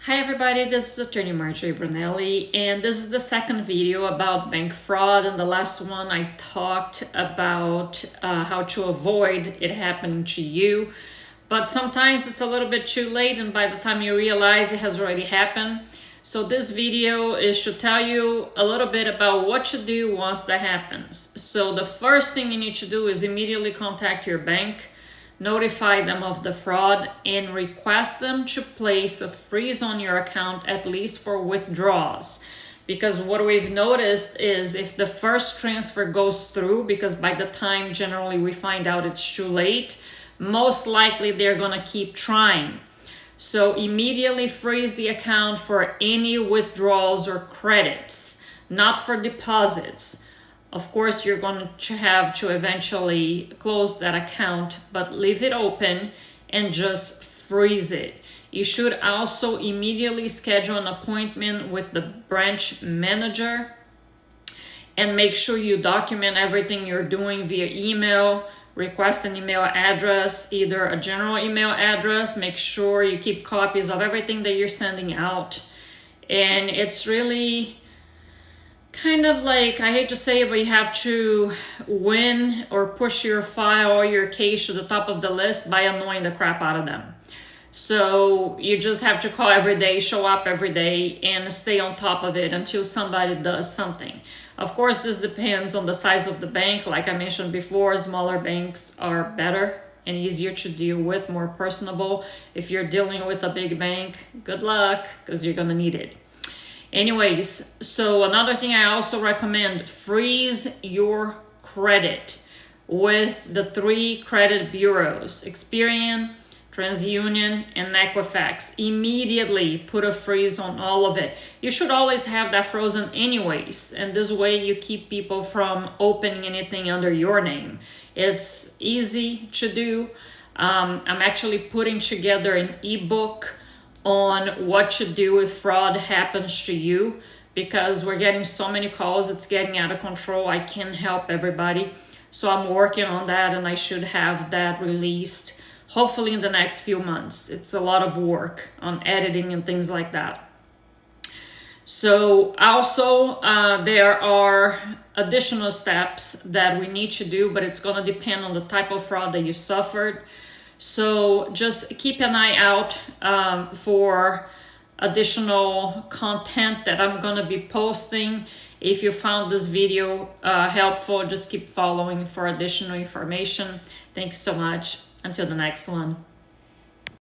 Hi everybody, this is Attorney Marjorie Brunelli, and this is the second video about bank fraud. In the last one I talked about how to avoid it happening to you, but sometimes it's a little bit too late and by the time you realize it has already happened. So this video is to tell you a little bit about what to do once that happens. So the first thing you need to do is immediately contact your bank, notify them of the fraud, and request them to place a freeze on your account, at least for withdrawals. Because what we've noticed is if the first transfer goes through, because by the time generally we find out it's too late, most likely they're gonna keep trying. So immediately freeze the account for any withdrawals or credits, not for deposits. Of course, you're going to have to eventually close that account, but leave it open and just freeze it. You should also immediately schedule an appointment with the branch manager and make sure you document everything you're doing via email. Request an email address, either a general email address. Make sure you keep copies of everything that you're sending out. And it's really kind of like, I hate to say it, but you have to win or push your file or your case to the top of the list by annoying the crap out of them. So you just have to call every day, show up every day, and stay on top of it until somebody does something. Of course, this depends on the size of the bank. Like I mentioned before, smaller banks are better and easier to deal with, more personable. If you're dealing with a big bank, good luck, because you're gonna need it. Anyways, so another thing I also recommend, freeze your credit with the 3 credit bureaus, Experian, TransUnion, and Equifax. Immediately put a freeze on all of it. You should always have that frozen anyways, and this way you keep people from opening anything under your name. It's easy to do. I'm actually putting together an ebook on what to do if fraud happens to you, because we're getting so many calls, it's getting out of control. I can't help everybody. So I'm working on that, and I should have that released hopefully in the next few months. It's a lot of work on editing and things like that. So also there are additional steps that we need to do, but it's going to depend on the type of fraud that you suffered. So just keep an eye out for additional content that I'm going to be posting. If you found this video helpful, just keep following for additional information. Thanks so much. Until the next one.